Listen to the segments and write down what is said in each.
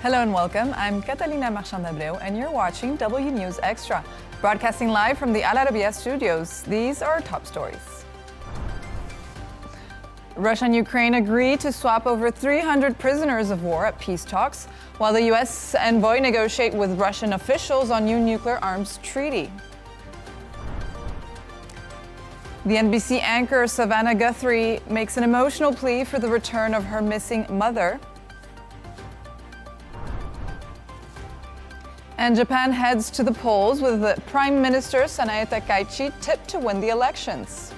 Hello and welcome. I'm Catalina Marchant de Abreu and you're watching W News Extra, broadcasting live from the Arabiya studios. These are our top stories. Russia and Ukraine agree to swap over 300 prisoners of war at peace talks, while the U.S. envoy negotiate with Russian officials on new nuclear arms treaty. The NBC anchor Savannah Guthrie makes an emotional plea for the return of her missing mother. And Japan heads to the polls with the Prime Minister Sanae Takaichi tipped to win the elections.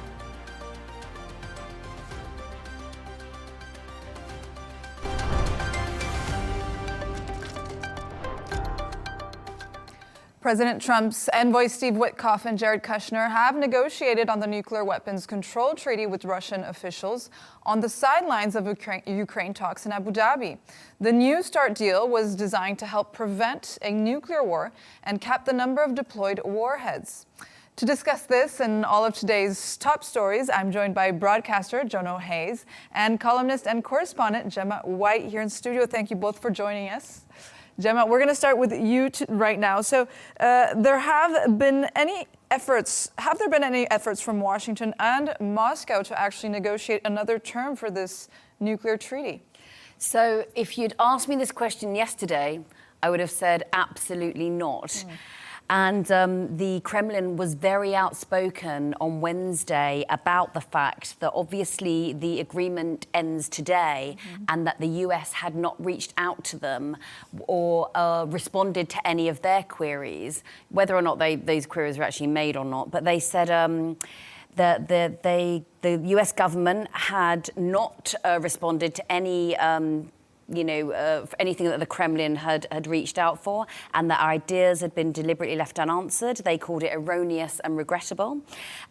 President Trump's envoy Steve Witkoff and Jared Kushner have negotiated on the nuclear weapons control treaty with Russian officials on the sidelines of Ukraine talks in Abu Dhabi. The New START deal was designed to help prevent a nuclear war and cap the number of deployed warheads. To discuss this and all of today's top stories, I'm joined by broadcaster Jono and columnist and correspondent Gemma White here in studio. Thank you both for joining us. Gemma, we're going to start with you right now. So have there been any efforts from Washington and Moscow to actually negotiate another term for this nuclear treaty? So if you'd asked me this question yesterday, I would have said absolutely not. And the Kremlin was very outspoken on Wednesday about the fact that obviously the agreement ends today and that the US had not reached out to them or responded to any of their queries, whether or not these queries were actually made or not. But they said that the US government had not responded to any anything that the Kremlin had reached out for, and that ideas had been deliberately left unanswered. They called it erroneous and regrettable.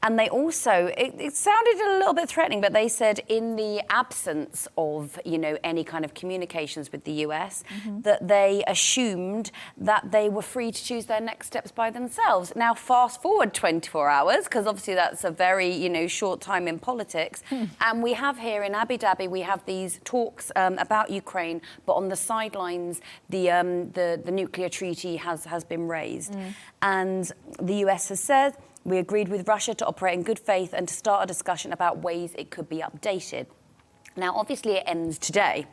And they also, it sounded a little bit threatening, but they said in the absence of, any kind of communications with the US, that they assumed that they were free to choose their next steps by themselves. Now, fast forward 24 hours, because obviously that's a very, short time in politics. And we have here in Abu Dhabi, we have these talks about Ukraine, but on the sidelines, the nuclear treaty has been raised. And the US has said, we agreed with Russia to operate in good faith and to start a discussion about ways it could be updated. Now, obviously, it ends today,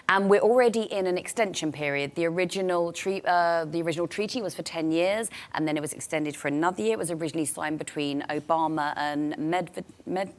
and we're already in an extension period. The original treaty was for 10 years, and then it was extended for another year. It was originally signed between Obama and Medvedev.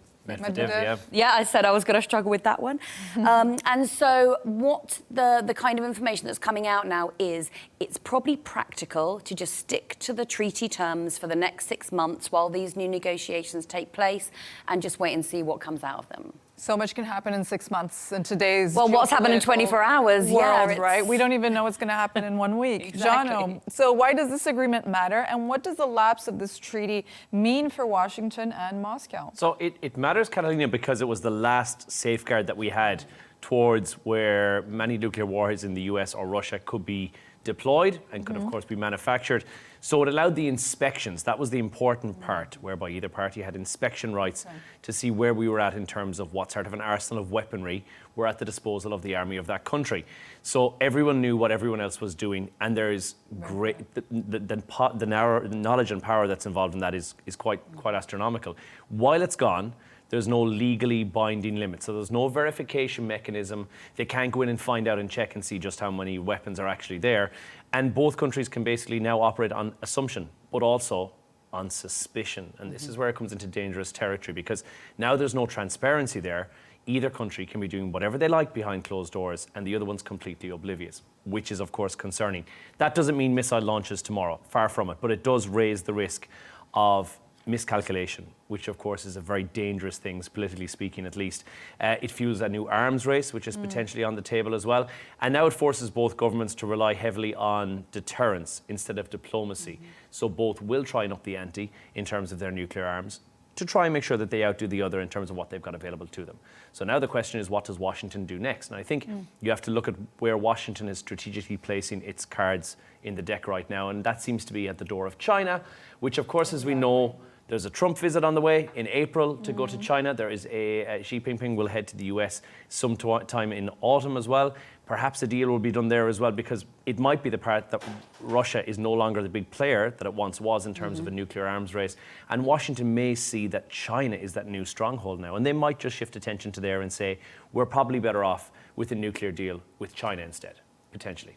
Yeah, I said I was going to struggle with that one. And so what the kind of information that's coming out now is it's probably practical to just stick to the treaty terms for the next 6 months while these new negotiations take place and just wait and see what comes out of them. So much can happen in 6 months in today's what's happened in 24 hours world, right? We don't even know what's going to happen in 1 week. Exactly. Jono, so why does this agreement matter, and what does the lapse of this treaty mean for Washington and Moscow? So it matters, Catalina, because it was the last safeguard that we had towards where many nuclear warheads in the US or Russia could be deployed and could, of course, be manufactured. So it allowed the inspections. That was the important part, whereby either party had inspection rights to see where we were at in terms of what sort of an arsenal of weaponry were at the disposal of the army of that country. So everyone knew what everyone else was doing, and there is great the knowledge and power that's involved in that is quite astronomical. While it's gone, there's no legally binding limit. So there's no verification mechanism. They can't go in and find out and check and see just how many weapons are actually there. And both countries can basically now operate on assumption, but also on suspicion. And this is where it comes into dangerous territory, because now there's no transparency there. Either country can be doing whatever they like behind closed doors, and the other one's completely oblivious, which is, of course, concerning. That doesn't mean missile launches tomorrow, far from it, but it does raise the risk of miscalculation, which of course is a very dangerous thing, politically speaking at least. It fuels a new arms race, which is potentially on the table as well. And now it forces both governments to rely heavily on deterrence instead of diplomacy. So both will try and up the ante in terms of their nuclear arms to try and make sure that they outdo the other in terms of what they've got available to them. So now the question is, what does Washington do next? And I think you have to look at where Washington is strategically placing its cards in the deck right now, and that seems to be at the door of China, which of course, as we know, There's a Trump visit on the way in April to go to China. There is Xi Jinping will head to the US sometime in autumn as well. Perhaps a deal will be done there as well, because it might be the part that Russia is no longer the big player that it once was in terms of a nuclear arms race. And Washington may see that China is that new stronghold now. And they might just shift attention to there and say, we're probably better off with a nuclear deal with China instead, potentially.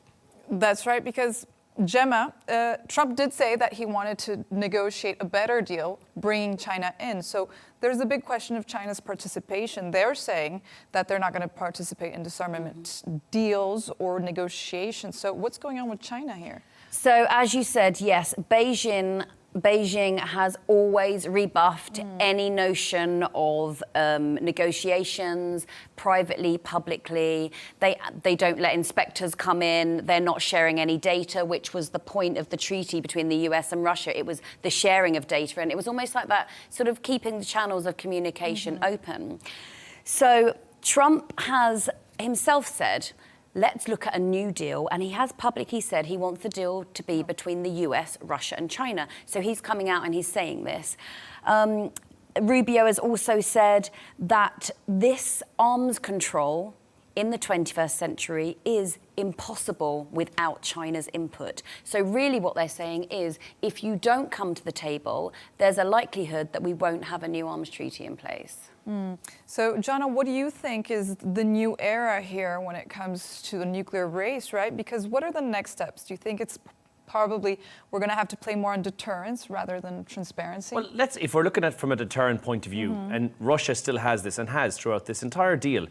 That's right, because Gemma, Trump did say that he wanted to negotiate a better deal, bringing China in. So there's a big question of China's participation. They're saying that they're not going to participate in disarmament deals or negotiations. So what's going on with China here? So as you said, yes, Beijing has always rebuffed any notion of negotiations privately, publicly. They don't let inspectors come in. They're not sharing any data, which was the point of the treaty between the US and Russia. It was the sharing of data, and it was almost like that, sort of keeping the channels of communication open. So Trump has himself said, let's look at a new deal. And he has publicly said he wants the deal to be between the US, Russia and China. So he's coming out and he's saying this. Rubio has also said that this arms control in the 21st century is impossible without China's input. So really what they're saying is, if you don't come to the table, there's a likelihood that we won't have a new arms treaty in place. So, Jono, what do you think is the new era here when it comes to the nuclear race, right? Because what are the next steps? Do you think it's probably we're going to have to play more on deterrence rather than transparency? Well, if we're looking at it from a deterrent point of view, and Russia still has this and has throughout this entire deal,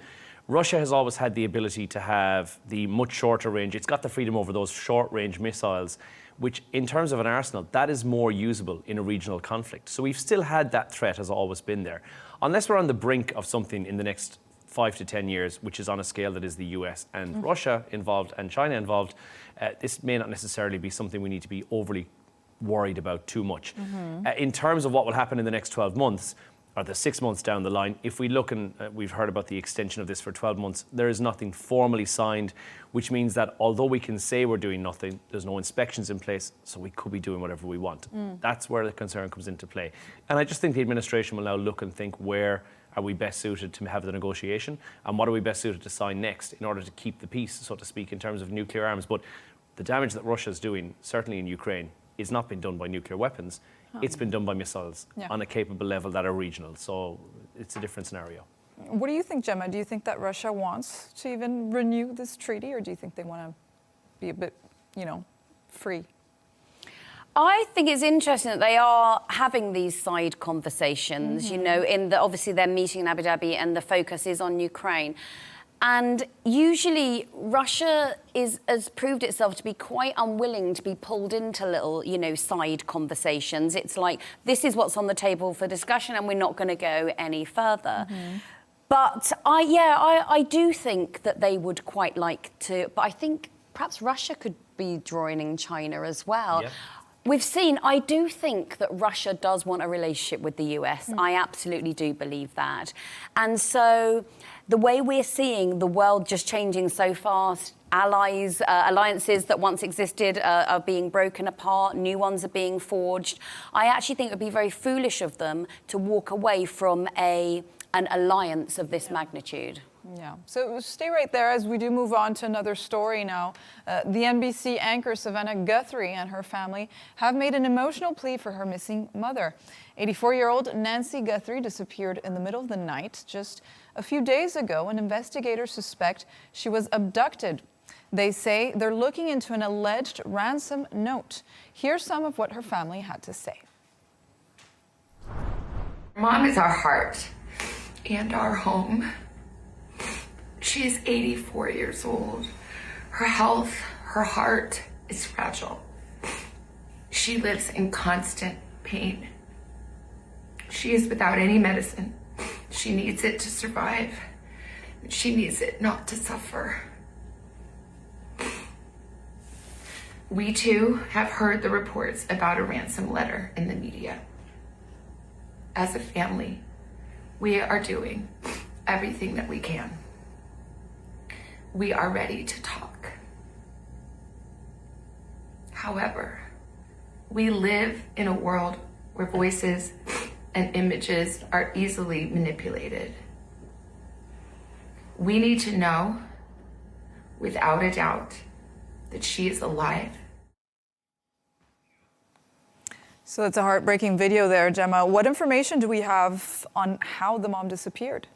Russia has always had the ability to have the much shorter range. It's got the freedom over those short-range missiles, which in terms of an arsenal, that is more usable in a regional conflict. So we've still had that threat, has always been there. Unless we're on the brink of something in the next 5 to 10 years, which is on a scale that is the US and Russia involved and China involved, this may not necessarily be something we need to be overly worried about too much. In terms of what will happen in the next 12 months, or the 6 months down the line, if we look, and we've heard about the extension of this for 12 months, there is nothing formally signed, which means that although we can say we're doing nothing, there's no inspections in place, so we could be doing whatever we want. That's where the concern comes into play. And I just think the administration will now look and think, where are we best suited to have the negotiation, and what are we best suited to sign next in order to keep the peace, so to speak, in terms of nuclear arms. But the damage that Russia's doing, certainly in Ukraine, is not being done by nuclear weapons. It's been done by missiles on a capable level that are regional. So it's a different scenario. What do you think, Gemma? Do you think that Russia wants to even renew this treaty, or do you think they want to be a bit, free? I think it's interesting that they are having these side conversations, obviously they're meeting in Abu Dhabi and the focus is on Ukraine. And usually Russia has proved itself to be quite unwilling to be pulled into little, side conversations. It's like, this is what's on the table for discussion and we're not going to go any further. But I do think that they would quite like to, but I think perhaps Russia could be joining China as well. Yeah. I do think that Russia does want a relationship with the US. I absolutely do believe that. And so the way we're seeing the world just changing so fast, alliances that once existed are being broken apart, new ones are being forged. I actually think it would be very foolish of them to walk away from an alliance of this magnitude. Yeah, so stay right there as we do move on to another story now. The NBC anchor Savannah Guthrie and her family have made an emotional plea for her missing mother. 84-year-old Nancy Guthrie disappeared in the middle of the night just a few days ago, and investigators suspect she was abducted. They say they're looking into an alleged ransom note. Here's some of what her family had to say. Mom is our heart and our home. She is 84 years old. Her health, her heart is fragile. She lives in constant pain. She is without any medicine. She needs it to survive. She needs it not to suffer. We too have heard the reports about a ransom letter in the media. As a family, we are doing everything that we can. We are ready to talk. However, we live in a world where voices and images are easily manipulated. We need to know, without a doubt, that she is alive. So it's a heartbreaking video there, Gemma. What information do we have on how the mom disappeared?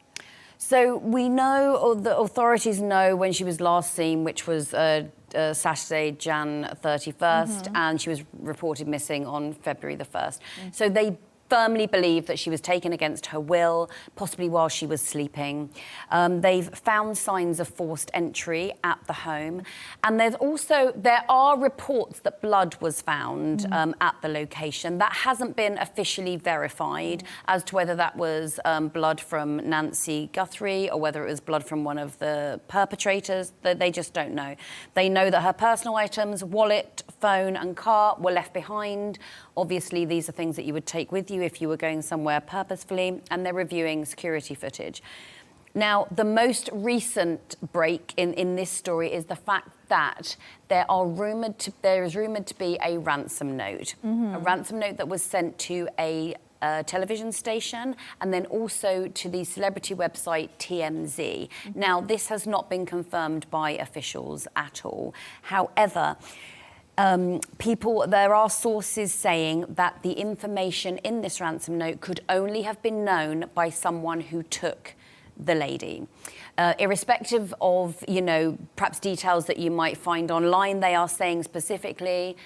So we know, or the authorities know, when she was last seen, which was Saturday, Jan 31st, and she was reported missing on February the 1st. So they firmly believe that she was taken against her will, possibly while she was sleeping. They've found signs of forced entry at the home. And there are reports that blood was found at the location. That hasn't been officially verified as to whether that was blood from Nancy Guthrie or whether it was blood from one of the perpetrators. They just don't know. They know that her personal items, wallet, phone and car were left behind. Obviously, these are things that you would take with you if you were going somewhere purposefully, and they're reviewing security footage. Now, the most recent break in this story is the fact that there is rumoured to be a ransom note. A ransom note that was sent to a television station and then also to the celebrity website TMZ. Now, this has not been confirmed by officials at all. However, there are sources saying that the information in this ransom note could only have been known by someone who took the lady. Irrespective of, perhaps details that you might find online, they are saying specifically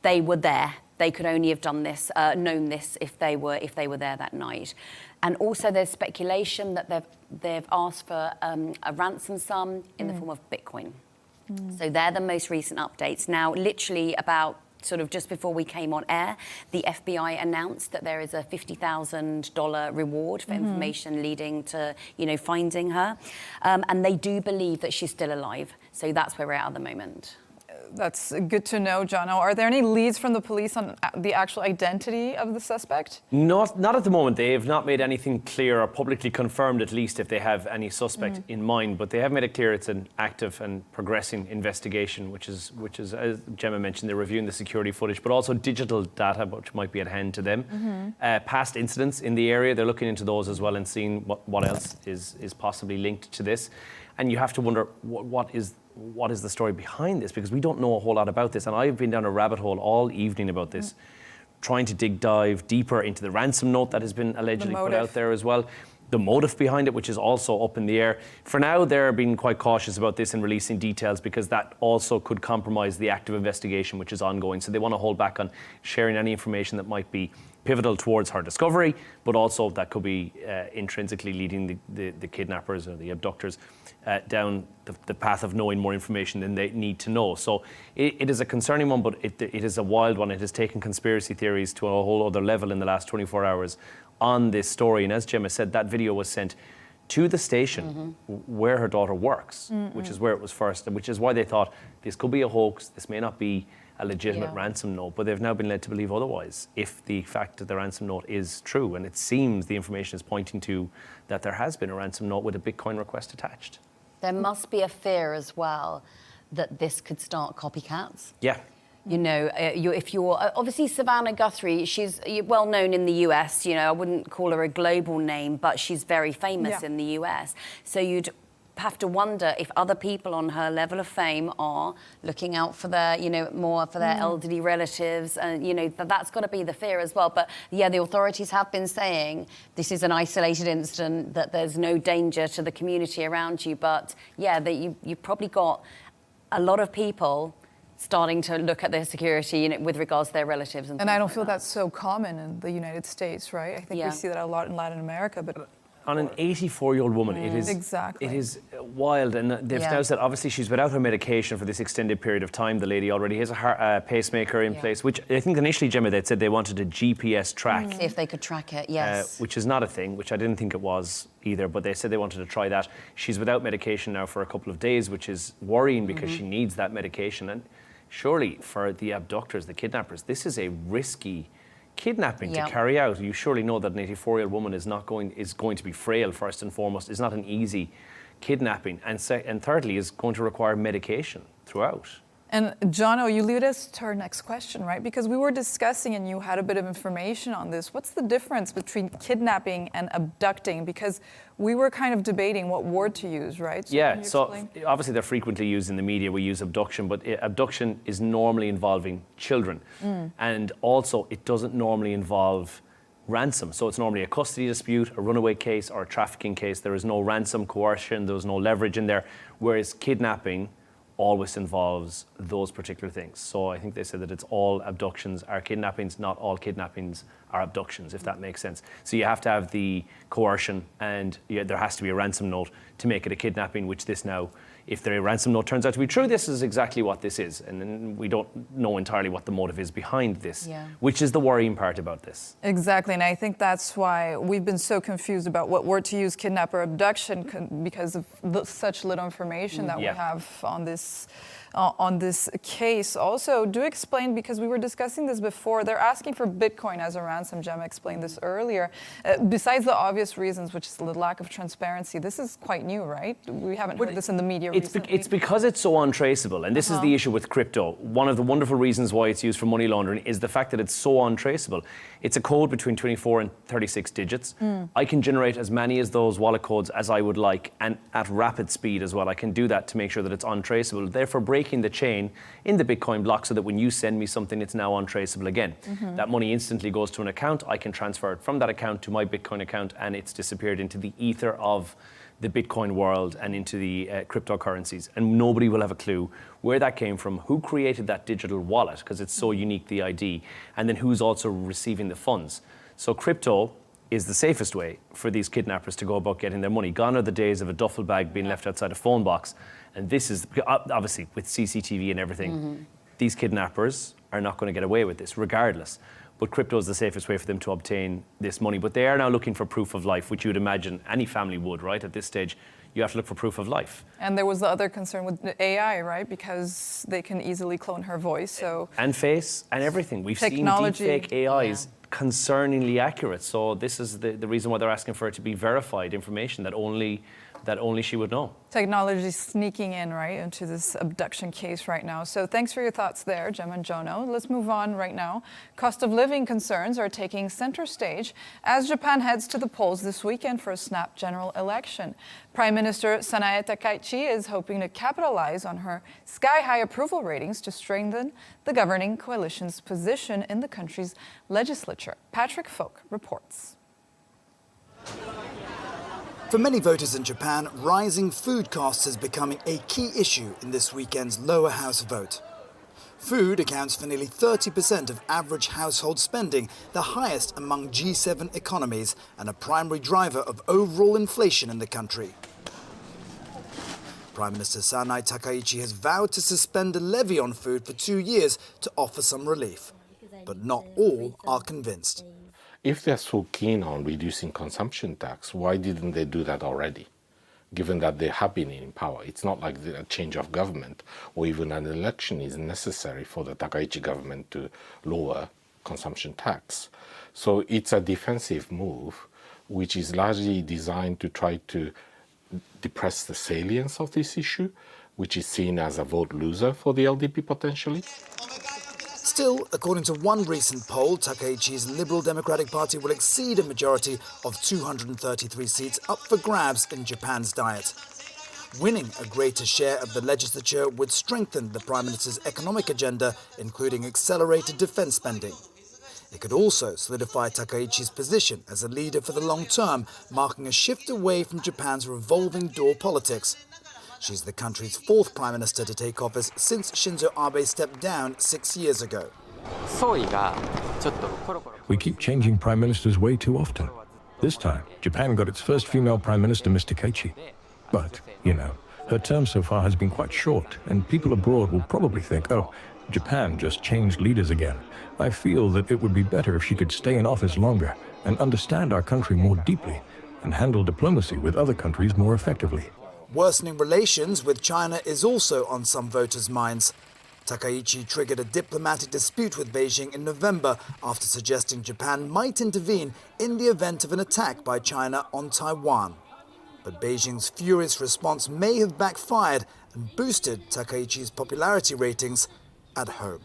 they were there. They could only have done this, known this if they were there that night. And also there's speculation that they've asked for a ransom sum in the form of Bitcoin. So they're the most recent updates. Now, literally about sort of just before we came on air, the FBI announced that there is a $50,000 reward for information leading to, finding her. And they do believe that she's still alive. So that's where we're at the moment. That's good to know, Jono. Are there any leads from the police on the actual identity of the suspect? Not at the moment. They have not made anything clear or publicly confirmed, at least, if they have any suspect in mind. But they have made it clear it's an active and progressing investigation, which is, as Gemma mentioned, they're reviewing the security footage, but also digital data, which might be at hand to them. Past incidents in the area, they're looking into those as well and seeing what else is possibly linked to this. And you have to wonder, what is the story behind this? Because we don't know a whole lot about this. And I've been down a rabbit hole all evening about this, trying to dive deeper into the ransom note that has been allegedly put out there as well. The motive behind it, which is also up in the air. For now, they're being quite cautious about this and releasing details because that also could compromise the active investigation, which is ongoing. So they want to hold back on sharing any information that might be pivotal towards her discovery, but also that could be intrinsically leading the kidnappers or the abductors down the path of knowing more information than they need to know. So it is a concerning one, but it is a wild one. It has taken conspiracy theories to a whole other level in the last 24 hours on this story. And as Gemma said, that video was sent to the station where her daughter works, which is where it was first, and which is why they thought this could be a hoax, this may not be a legitimate ransom note, but they've now been led to believe otherwise if the fact that the ransom note is true. And it seems the information is pointing to that there has been a ransom note with a Bitcoin request attached. There must be a fear as well that this could start copycats. Yeah. If you're obviously Savannah Guthrie, she's well known in the US. I wouldn't call her a global name, but she's very famous in the US. So you'd have to wonder if other people on her level of fame are looking out for their, more for their elderly relatives, and that's got to be the fear as well. But yeah, the authorities have been saying this is an isolated incident, that there's no danger to the community around you. But yeah, that you've probably got a lot of people starting to look at their security with regards to their relatives. And I don't feel that's so common in the United States, right? I think we see that a lot in Latin America, but on an 84-year-old woman, it is wild. And they've now said, obviously, she's without her medication for this extended period of time. The lady already has a pacemaker in place, which I think initially, Gemma, they'd said they wanted a GPS track. See if they could track it, yes. Which is not a thing, which I didn't think it was either, but they said they wanted to try that. She's without medication now for a couple of days, which is worrying because she needs that medication. And surely, for the abductors, the kidnappers, this is a risky kidnapping to carry out. You surely know that an 84-year-old woman is going to be frail first and foremost. It's not an easy kidnapping, and thirdly is going to require medication throughout. And Jono, you lead us to our next question, right? Because we were discussing and you had a bit of information on this. What's the difference between kidnapping and abducting? Because we were kind of debating what word to use, right? So yeah, so obviously they're frequently used in the media. We use abduction, but abduction is normally involving children. And also it doesn't normally involve ransom. So it's normally a custody dispute, a runaway case, or a trafficking case. There is no ransom, coercion, there's no leverage in there. Whereas kidnapping always involves those particular things. So I think they said that it's all abductions are kidnappings, not all kidnappings are abductions, if that makes sense. So you have to have the coercion and there has to be a ransom note to make it a kidnapping, which this now, if the ransom note turns out to be true, this is exactly what this is. And then we don't know entirely what the motive is behind this, which is the worrying part about this. Exactly, and I think that's why we've been so confused about what word to use, kidnap or abduction, because of such little information that we have on this case. Also, do explain, because we were discussing this before, they're asking for Bitcoin as a ransom. Gemma explained this earlier. Besides the obvious reasons, which is the lack of transparency, this is quite new, right? We haven't heard this in the media recently. It's because it's so untraceable, and this is the issue with crypto. One of the wonderful reasons why it's used for money laundering is the fact that it's so untraceable. It's a code between 24 and 36 digits. I can generate as many of those wallet codes as I would like, and at rapid speed as well. I can do that to make sure that it's untraceable, therefore breaking the chain in the Bitcoin block so that when you send me something, it's now untraceable again. That money instantly goes to an account. I can transfer it from that account to my Bitcoin account, and it's disappeared into the ether of the Bitcoin world and into the cryptocurrencies. And nobody will have a clue where that came from, who created that digital wallet, because it's so unique, the ID, and then who's also receiving the funds. So crypto is the safest way for these kidnappers to go about getting their money. Gone are the days of a duffel bag being left outside a phone box. And this is, obviously, with CCTV and everything, these kidnappers are not going to get away with this, regardless. But crypto is the safest way for them to obtain this money. But they are now looking for proof of life, which you would imagine any family would, right? At this stage, you have to look for proof of life. And there was the other concern with the AI, right? Because they can easily clone her voice, so... And face, and everything. We've seen deepfake AIs concerningly accurate. So this is the reason why they're asking for it to be verified information that only she would know. Technology sneaking in, right, into this abduction case right now. So thanks for your thoughts there, Gemma and Jono. Let's move on right now. Cost of living concerns are taking center stage as Japan heads to the polls this weekend for a snap general election. Prime Minister Sanae Takaichi is hoping to capitalize on her sky-high approval ratings to strengthen the governing coalition's position in the country's legislature. Patrick Folk reports. For many voters in Japan, rising food costs is becoming a key issue in this weekend's lower house vote. Food accounts for nearly 30% of average household spending, the highest among G7 economies, and a primary driver of overall inflation in the country. Prime Minister Sanae Takaichi has vowed to suspend a levy on food for 2 years to offer some relief. But not all are convinced. If they're so keen on reducing consumption tax, why didn't they do that already? Given that they have been in power, it's not like a change of government or even an election is necessary for the Takaichi government to lower consumption tax. So it's a defensive move, which is largely designed to try to depress the salience of this issue, which is seen as a vote loser for the LDP potentially. Still, according to one recent poll, Takaichi's Liberal Democratic Party will exceed a majority of 233 seats up for grabs in Japan's Diet. Winning a greater share of the legislature would strengthen the Prime Minister's economic agenda, including accelerated defense spending. It could also solidify Takaichi's position as a leader for the long term, marking a shift away from Japan's revolving door politics. She's the country's fourth prime minister to take office since Shinzo Abe stepped down 6 years ago. We keep changing prime ministers way too often. This time, Japan got its first female prime minister, Ms. Takaichi. But, you know, her term so far has been quite short, and people abroad will probably think, oh, Japan just changed leaders again. I feel that it would be better if she could stay in office longer and understand our country more deeply and handle diplomacy with other countries more effectively. Worsening relations with China is also on some voters' minds. Takaichi triggered a diplomatic dispute with Beijing in November after suggesting Japan might intervene in the event of an attack by China on Taiwan. But Beijing's furious response may have backfired, and boosted Takaichi's popularity ratings at home.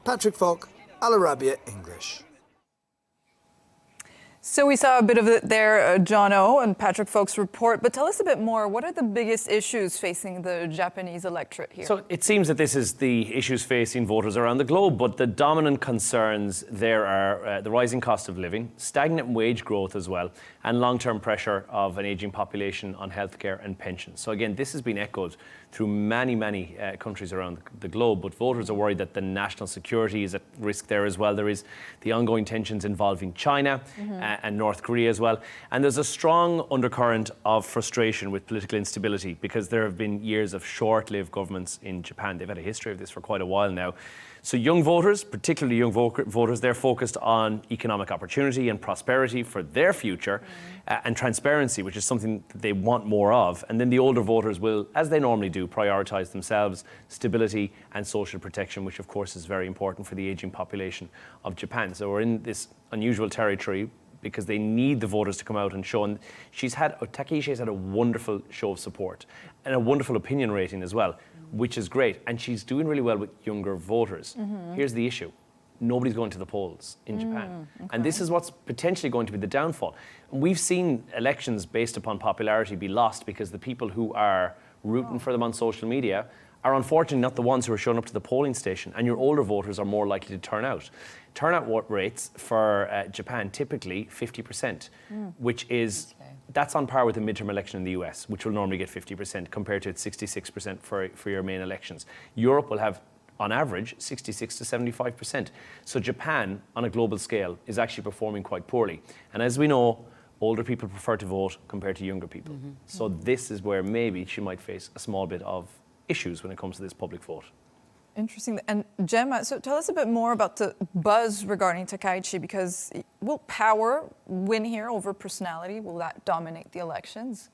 Patrick Falk, Al Arabiya English. So we saw a bit of it there, Jono and Patrick Falk's report, but tell us a bit more. What are the biggest issues facing the Japanese electorate here? So it seems that this is the issues facing voters around the globe, but the dominant concerns there are the rising cost of living, stagnant wage growth as well, and long-term pressure of an ageing population on healthcare and pensions. So again, this has been echoed through many countries around the globe, but voters are worried that the national security is at risk there as well. There is the ongoing tensions involving China and North Korea as well. And there's a strong undercurrent of frustration with political instability because there have been years of short-lived governments in Japan. They've had a history of this for quite a while now. So young voters, particularly young voters, they're focused on economic opportunity and prosperity for their future and transparency, which is something that they want more of. And then the older voters will, as they normally do, prioritise themselves, stability and social protection, which of course is very important for the ageing population of Japan. So we're in this unusual territory because they need the voters to come out and show. And Takaichi has had a wonderful show of support and a wonderful opinion rating as well, which is great. And she's doing really well with younger voters. Here's the issue. Nobody's going to the polls in Japan. Okay. And this is what's potentially going to be the downfall. And we've seen elections based upon popularity be lost because the people who are rooting for them on social media are unfortunately not the ones who are showing up to the polling station, and your older voters are more likely to turn out. Turnout rates for Japan, typically 50%, which is, that's on par with the midterm election in the US, which will normally get 50% compared to 66% for your main elections. Europe will have, on average, 66 to 75%. So Japan, on a global scale, is actually performing quite poorly. And as we know, older people prefer to vote compared to younger people. So this is where maybe she might face a small bit of issues when it comes to this public vote. Interesting. And Gemma, so tell us a bit more about the buzz regarding Takaichi, because will power win here over personality? Will that dominate the elections?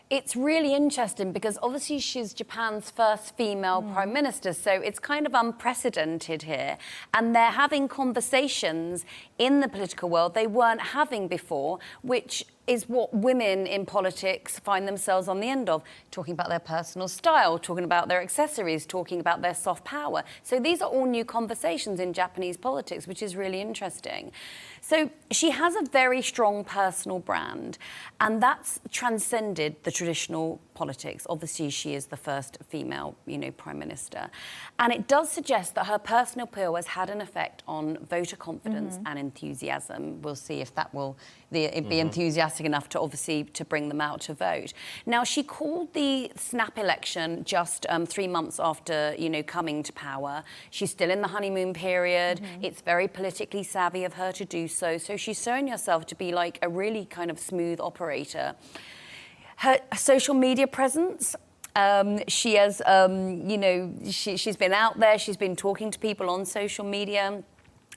It's really interesting because obviously she's Japan's first female prime minister, so it's kind of unprecedented here. And they're having conversations in the political world they weren't having before, which is what women in politics find themselves on the end of, talking about their personal style, talking about their accessories, talking about their soft power. So these are all new conversations in Japanese politics, which is really interesting. So she has a very strong personal brand, and that's transcended the traditional politics. Obviously, she is the first female, prime minister. And it does suggest that her personal appeal has had an effect on voter confidence and enthusiasm. We'll see if that will be enthusiastic enough to obviously to bring them out to vote. Now, she called the snap election just 3 months after, coming to power. She's still in the honeymoon period. It's very politically savvy of her to do so. So she's showing herself to be like a really kind of smooth operator. Her social media presence, she has, she's been out there, she's been talking to people on social media.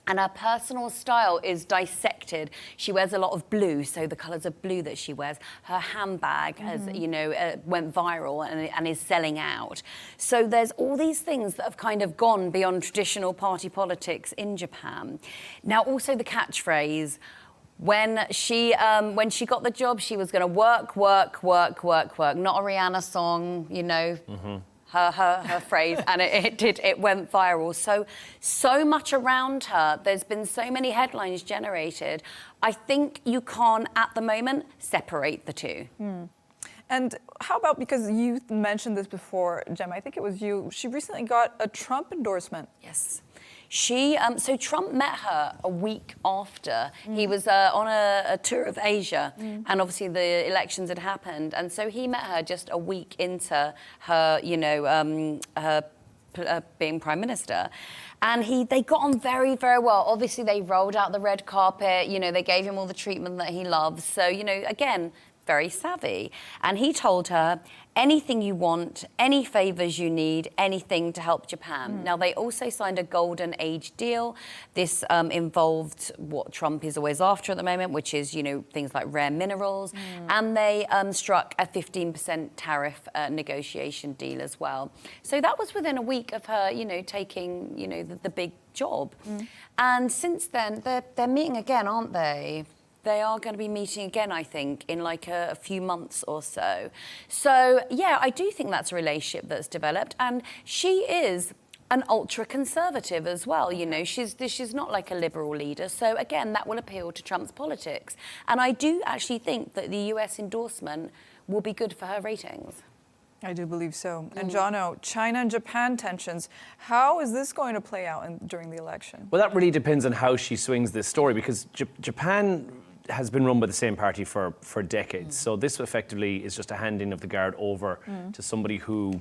And her personal style is dissected. She wears a lot of blue, so the colours of blue that she wears. Her handbag has, went viral and is selling out. So there's all these things that have kind of gone beyond traditional party politics in Japan. Now, also the catchphrase. When she got the job, she was going to work, not a Rihanna song, her phrase, and it went viral. So much around her. There's been so many headlines generated. I think you can't, at the moment, separate the two. And how about, because you mentioned this before, Gemma, I think it was you, she recently got a Trump endorsement. Yes. So Trump met her a week after. He was on a tour of Asia, and obviously the elections had happened. And so he met her just a week into her, being prime minister. And they got on very, very well. Obviously, they rolled out the red carpet. They gave him all the treatment that he loves. So, again, very savvy. And he told her, anything you want, any favours you need, anything to help Japan. Now, they also signed a golden age deal. This involved what Trump is always after at the moment, which is, things like rare minerals. And they struck a 15% tariff negotiation deal as well. So that was within a week of her, taking, the big job. And since then, they're meeting again, aren't they? They are going to be meeting again, I think, in like a few months or so. So, yeah, I do think that's a relationship that's developed. And she is an ultra-conservative as well, you know. She's not like a liberal leader. So, again, that will appeal to Trump's politics. And I do actually think that the US endorsement will be good for her ratings. I do believe so. And Jono, China and Japan tensions, how is this going to play out during the election? Well, that really depends on how she swings this story, because Japan has been run by the same party for decades. So this effectively is just a handing of the guard over to somebody who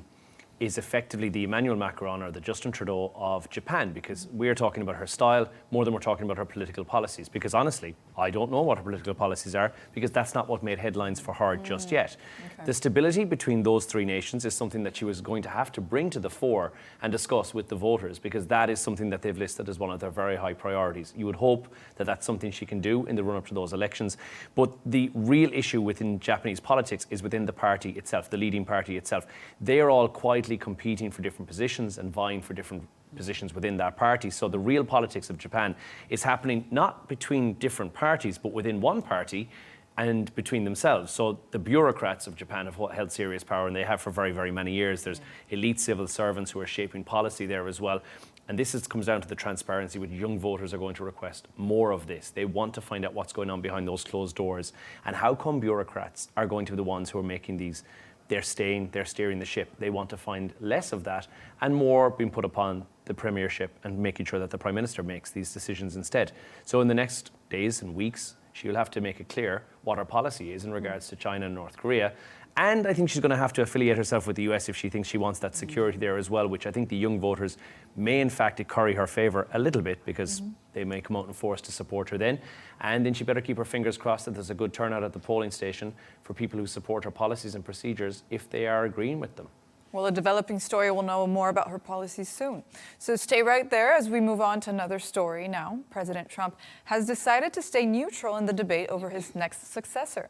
is effectively the Emmanuel Macron or the Justin Trudeau of Japan, because we're talking about her style more than we're talking about her political policies. Because honestly, I don't know what her political policies are, because that's not what made headlines for her just yet. Okay. The stability between those three nations is something that she was going to have to bring to the fore and discuss with the voters, because that is something that they've listed as one of their very high priorities. You would hope that that's something she can do in the run-up to those elections. But the real issue within Japanese politics is within the party itself, the leading party itself. They are all quietly competing for different positions and vying for different positions within that party. So the real politics of Japan is happening not between different parties, but within one party and between themselves. So the bureaucrats of Japan have held serious power, and they have for very, very many years. There's elite civil servants who are shaping policy there as well. And this comes down to the transparency, which young voters are going to request more of this. They want to find out what's going on behind those closed doors. And how come bureaucrats are going to be the ones who are making these? They're steering the ship. They want to find less of that and more being put upon the premiership and making sure that the Prime Minister makes these decisions instead. So in the next days and weeks, she'll have to make it clear what her policy is in regards to China and North Korea. And I think she's going to have to affiliate herself with the US if she thinks she wants that security there as well, which I think the young voters may in fact curry her favour a little bit, because they may come out in force to support her then. And then she better keep her fingers crossed that there's a good turnout at the polling station for people who support her policies and procedures if they are agreeing with them. Well, a developing story. We'll know more about her policies soon. So stay right there as we move on to another story now. President Trump has decided to stay neutral in the debate over his next successor.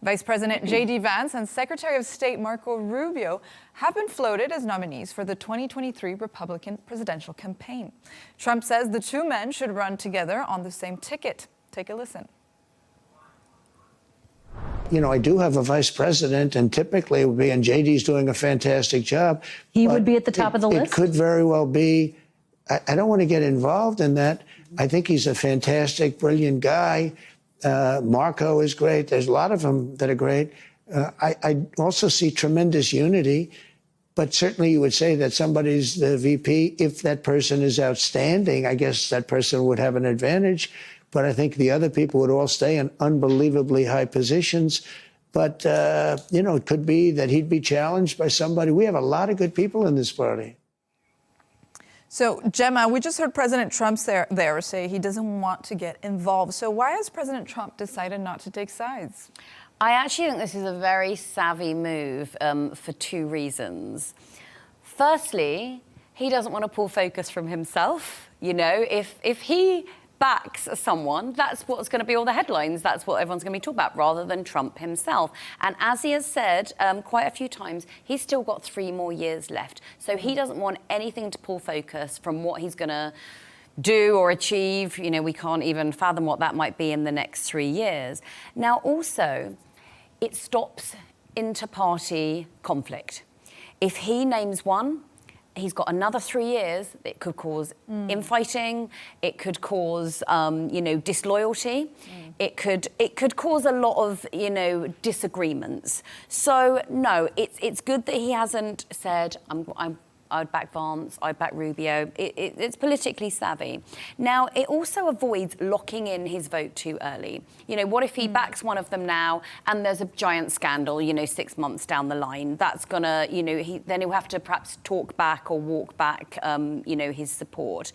Vice President J.D. Vance and Secretary of State Marco Rubio have been floated as nominees for the 2023 Republican presidential campaign. Trump says the two men should run together on the same ticket. Take a listen. You know, I do have a vice president, and typically it would be, and JD's doing a fantastic job. He would be at the top of the list? It could very well be. I don't want to get involved in that. I think he's a fantastic, brilliant guy. Marco is great. There's a lot of them that are great. I also see tremendous unity, but certainly you would say that somebody's the VP. If that person is outstanding, I guess that person would have an advantage. But I think the other people would all stay in unbelievably high positions. But, you know, it could be that he'd be challenged by somebody. We have a lot of good people in this party. So, Gemma, we just heard President Trump there say he doesn't want to get involved. So why has President Trump decided not to take sides? I actually think this is a very savvy move for two reasons. Firstly, he doesn't want to pull focus from himself. You know, if he backs someone, that's what's going to be all the headlines. That's what everyone's going to be talking about, rather than Trump himself. And as he has said quite a few times, he's still got 3 more years left. So he doesn't want anything to pull focus from what he's going to do or achieve. You know, we can't even fathom what that might be in the next 3 years. Now, also, it stops inter-party conflict. If he names one, he's got another 3 years. It could cause infighting. It could cause, you know, disloyalty. It could cause a lot of, you know, disagreements. So no, it's good that he hasn't said I'd back Vance, I'd back Rubio. It's politically savvy. Now, it also avoids locking in his vote too early. You know, what if he backs one of them now and there's a giant scandal, you know, 6 months down the line? That's gonna, you know, then he'll have to perhaps talk back or walk back, you know, his support.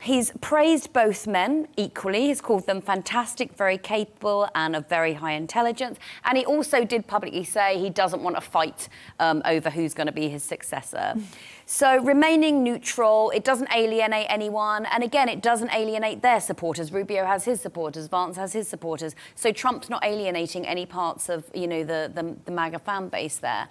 He's praised both men equally. He's called them fantastic, very capable, and of very high intelligence. And he also did publicly say he doesn't want a fight over who's going to be his successor. So remaining neutral, it doesn't alienate anyone. And again, it doesn't alienate their supporters. Rubio has his supporters, Vance has his supporters. So Trump's not alienating any parts of, you know, the MAGA fan base there.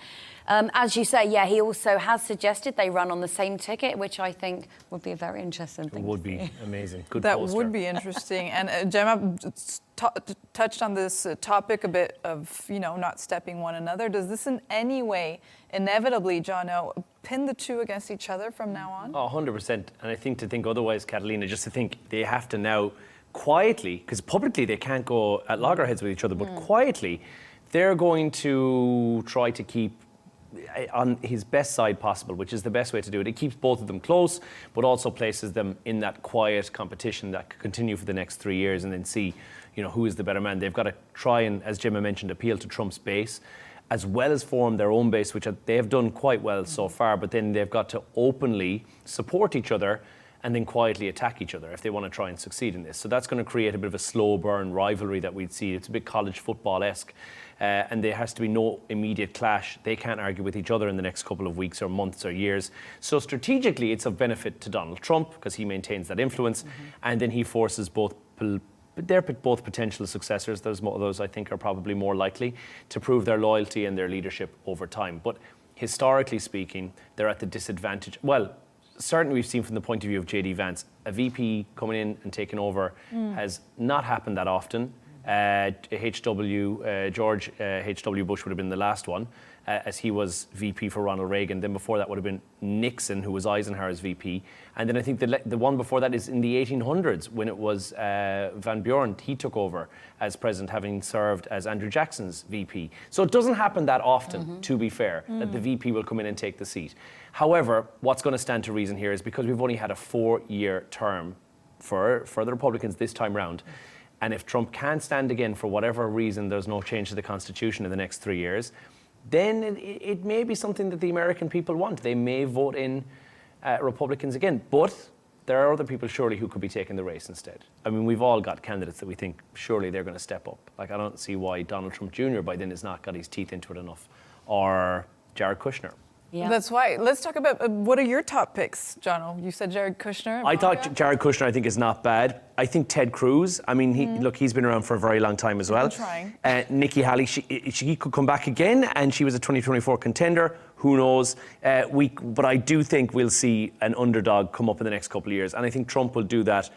As you say, yeah, he also has suggested they run on the same ticket, which I think would be a very interesting thing. It would be amazing. Good That poster. would be interesting. And Gemma touched on this topic a bit of, you know, not stepping one another. Does this in any way, inevitably, Jono, pin the two against each other from now on? Oh, 100%. And I think to think otherwise, Catalina, just to think they have to now quietly, because publicly they can't go at loggerheads with each other, but quietly they're going to try to keep on his best side possible, which is the best way to do it. It keeps both of them close, but also places them in that quiet competition that could continue for the next 3 years and then see, you know, who is the better man. They've got to try and, as Gemma mentioned, appeal to Trump's base, as well as form their own base, which they have done quite well so far, but then they've got to openly support each other and then quietly attack each other if they want to try and succeed in this. So that's going to create a bit of a slow burn rivalry that we'd see. It's a bit college football-esque. And there has to be no immediate clash. They can't argue with each other in the next couple of weeks or months or years. So strategically, it's of benefit to Donald Trump because he maintains that influence, and then he forces both potential successors. Those I think are probably more likely to prove their loyalty and their leadership over time. But historically speaking, they're at the disadvantage. Well, certainly we've seen from the point of view of J.D. Vance, a VP coming in and taking over has not happened that often. George H.W. Bush would have been the last one, as he was VP for Ronald Reagan. Then before that would have been Nixon, who was Eisenhower's VP. And then I think the one before that is in the 1800s, when it was Van Buren. He took over as president, having served as Andrew Jackson's VP. So it doesn't happen that often, to be fair, that the VP will come in and take the seat. However, what's going to stand to reason here is because we've only had a 4-year term for the Republicans this time round. And if Trump can't stand again for whatever reason, there's no change to the Constitution in the next 3 years, then it may be something that the American people want. They may vote in Republicans again. But there are other people surely who could be taking the race instead. I mean, we've all got candidates that we think surely they're going to step up. Like, I don't see why Donald Trump Jr. by then has not got his teeth into it enough. Or Jared Kushner. Yeah. That's why. Let's talk about what are your top picks, Jono? You said Jared Kushner. I thought Jared Kushner, I think, is not bad. I think Ted Cruz, I mean, look, he's been around for a very long time as well. I'm trying. Nikki Haley, she could come back again, and she was a 2024 contender. Who knows? But I do think we'll see an underdog come up in the next couple of years, and I think Trump will do that.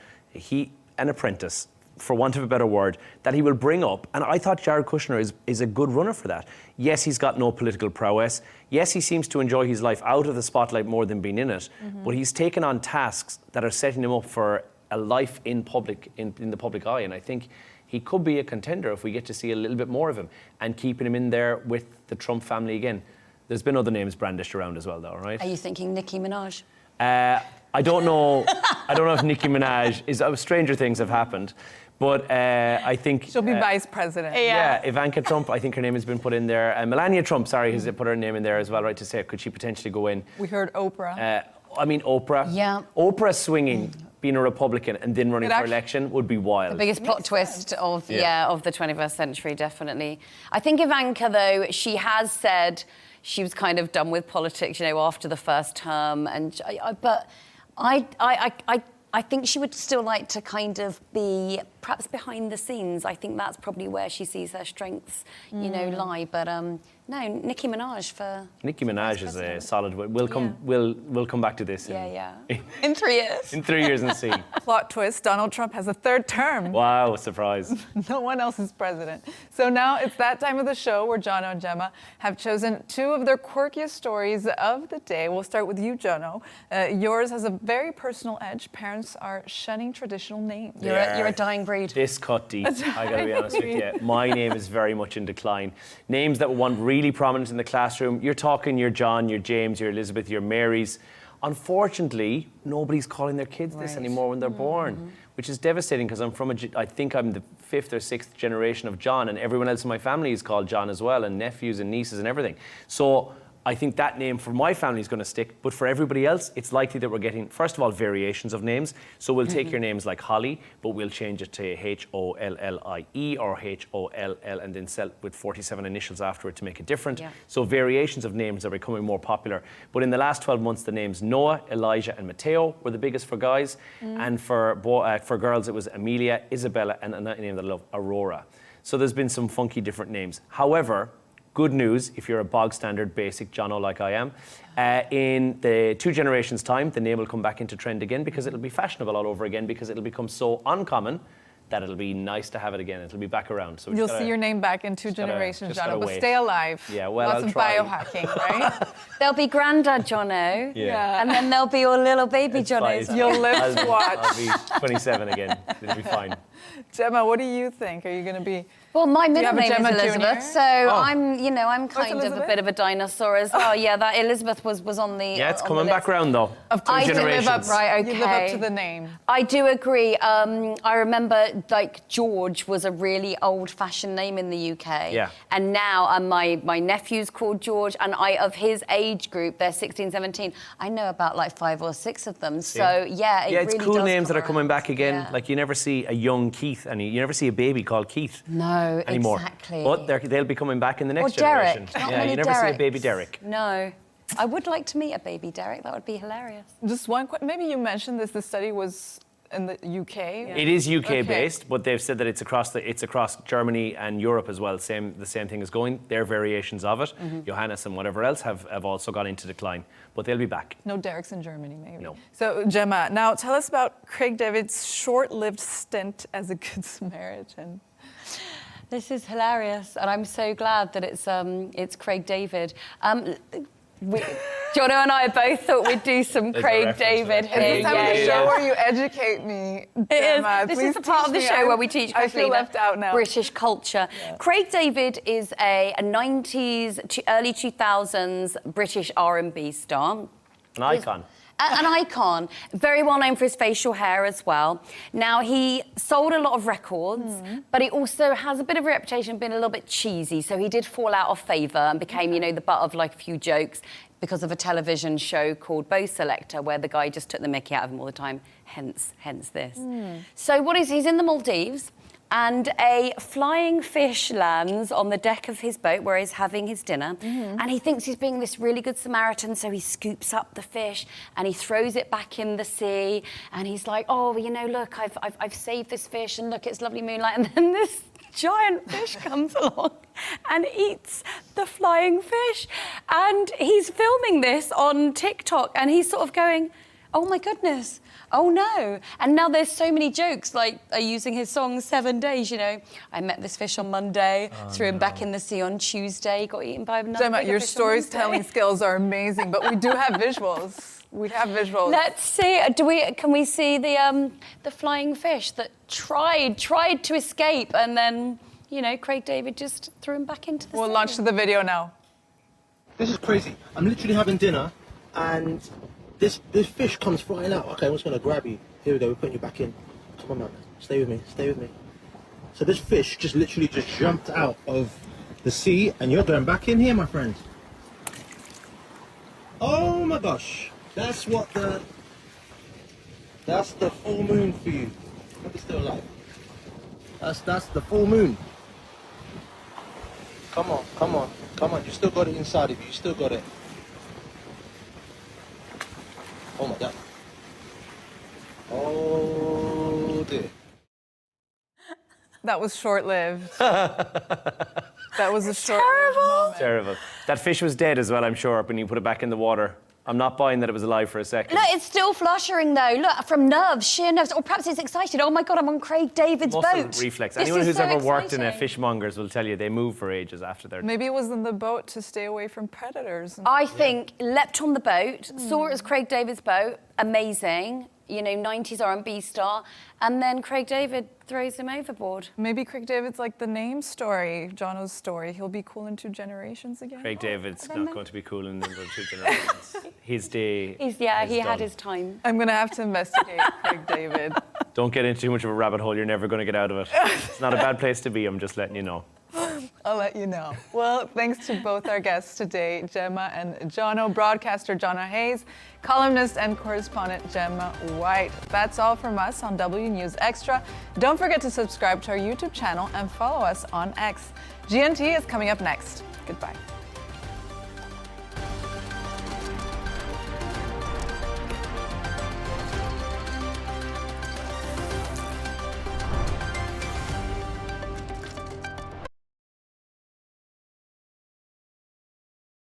An apprentice, for want of a better word, that he will bring up. And I thought Jared Kushner is a good runner for that. Yes, he's got no political prowess. Yes, he seems to enjoy his life out of the spotlight more than being in it. But he's taken on tasks that are setting him up for a life in public, in the public eye. And I think he could be a contender if we get to see a little bit more of him and keeping him in there with the Trump family again. There's been other names brandished around as well, though, right? Are you thinking Nicki Minaj? I don't know. I don't know if Nicki Minaj is. Stranger things have happened. But I think... She'll be vice president. Yeah, Ivanka Trump, I think her name has been put in there. Melania Trump, sorry, has put her name in there as well, right, to say, could she potentially go in? We heard Oprah. Oprah. Yeah. Oprah swinging, being a Republican and then running for election would be wild. The biggest plot twist of the 21st century, definitely. I think Ivanka, though, she has said she was kind of done with politics, you know, after the first term. But I think she would still like to kind of be perhaps behind the scenes. I think that's probably where she sees her strengths, you know, lie. But no, Nicki Minaj for... Nicki Minaj is a solid... We'll come back to this. In 3 years. In 3 years and see. Plot twist, Donald Trump has a third term. Wow, surprise. No one else is president. So now it's that time of the show where Jono and Gemma have chosen 2 of their quirkiest stories of the day. We'll start with you, Jono. Yours has a very personal edge. Parents are shunning traditional names. You're a dying breed. This cut deep, I gotta be honest with you. My name is very much in decline. Names that were once really prominent in the classroom. You're talking your John, your James, your Elizabeth, your Marys. Unfortunately, nobody's calling their kids this anymore when they're born, which is devastating because I think I'm the 5th or 6th generation of John, and everyone else in my family is called John as well, and nephews and nieces and everything. So I think that name for my family is going to stick, but for everybody else, it's likely that we're getting, first of all, variations of names. So we'll take your names like Holly, but we'll change it to Hollie or Holl and then sell with 47 initials after it to make it different. Yeah. So variations of names are becoming more popular. But in the last 12 months, the names Noah, Elijah, and Matteo were the biggest for guys. And for girls, it was Amelia, Isabella, and a name that I love, Aurora. So there's been some funky different names. However, good news, if you're a bog standard basic Jono like I am, in the 2 generations' time, the name will come back into trend again because it'll be fashionable all over again because it'll become so uncommon that it'll be nice to have it again. It'll be back around. So You'll see your name back in 2 generations, Jono, but stay alive. Yeah, well, Lots I'll of try. biohacking, right? There'll be Grandad Jono, Yeah. and then there'll be all little baby It's Jonos. fine. You'll live to watch. I'll be 27 again. It'll be fine. Gemma, what do you think? Are you going to be... Well, my middle have a name is Gemma Elizabeth, Jr.? so I'm kind of a Elizabeth? bit of a dinosaur as well. Yeah, that Elizabeth was on the. Yeah, it's on coming the back list. around though. Of Two course, you live generations. up, Right, You live up okay. to the name. I do agree. I remember like George was a really old-fashioned name in the UK. Yeah. And now my nephew's called George, and of his age group, they're 16, 17. I know about like 5 or 6 of them. So yeah, it it's really cool does names come that are coming around. back again. Yeah. Like you never see a young Keith, and you never see a baby called Keith No, anymore. exactly. But they'll be coming back in the next Or Derek. generation. Not Yeah, many you never see a Dereks. baby Derek. No. I would like to meet a baby Derek. That would be hilarious. Just one question. Maybe you mentioned this. The study was in the UK. It is UK Okay. based, but they've said that it's across Germany and Europe as well. The same thing is going. Their variations of it, Johannes and whatever else, have also gone into decline, but they'll be back. No Dereks in Germany, maybe. No. So, Gemma, now tell us about Craig David's short-lived stint as a Good Samaritan. This is hilarious, and I'm so glad that it's Craig David. Jono and I both thought we'd do some There's a Craig reference David to that. here. It's the time of the show where you educate me, Gemma. This Please is the part of the teach show me. where we teach I feel Catalina left out now. British culture. Craig David is a 90s, early 2000s British R&B star. An icon. An icon, very well known for his facial hair as well. Now, he sold a lot of records, but he also has a bit of a reputation of being a little bit cheesy, so he did fall out of favour and became, the butt of like a few jokes because of a television show called Bow Selector, where the guy just took the mickey out of him all the time, hence this. So he's in the Maldives, and a flying fish lands on the deck of his boat where he's having his dinner, and he thinks he's being this really good Samaritan, so he scoops up the fish and he throws it back in the sea, and he's like, oh, look, I've saved this fish, and look, it's lovely moonlight, and then this giant fish comes along and eats the flying fish, and he's filming this on TikTok, and he's sort of going, oh my goodness, oh no. And now there's so many jokes, like using his song 7 Days, I met this fish on Monday, threw him back in the sea on Tuesday, got eaten by another Gemma, bigger your fish on storytelling Wednesday. skills are amazing, but we do have visuals. We have visuals. Let's see, can we see the flying fish that tried to escape, and then, Craig David just threw him back into the sea? We'll launch the video now. This is crazy. I'm literally having dinner, and this fish comes flying out. Okay, I'm just gonna grab you. Here we go. We're putting you back in. Come on, man. Stay with me. Stay with me. So this fish just literally just jumped out of the sea, and you're going back in here, my friend. Oh my gosh. That's the full moon for you. Hope it's still alive. That's the full moon. Come on, come on, come on. You still got it inside of you. You still got it. Oh my God. Oh dear. That was short-lived. That was a short-lived moment. Terrible. That fish was dead as well, I'm sure, when you put it back in the water. I'm not buying that it was alive for a second. Look, it's still fluttering though. Look, from nerves, sheer nerves. Or perhaps it's excited. Oh my God, I'm on Craig David's Muscle boat. reflex. This Anyone is who's so ever worked in a exciting. fishmonger's will tell you they move for ages after they're... Maybe it was in the boat to stay away from predators. I think leapt on the boat, saw it as Craig David's boat, amazing, 90s R&B star, and then Craig David throws him overboard. Maybe Craig David's like the name story, Jono's story. He'll be cool in 2 generations again. Craig David's not going to be cool in the 2 generations. His day is He had done. his time. I'm going to have to investigate Craig David. Don't get into too much of a rabbit hole. You're never going to get out of it. It's not a bad place to be. I'm just letting you know. I'll let you know. Well, thanks to both our guests today, Gemma and Jono, broadcaster Jono Hayes, columnist and correspondent Gemma White. That's all from us on W News Extra. Don't forget to subscribe to our YouTube channel and follow us on X. GNT is coming up next. Goodbye.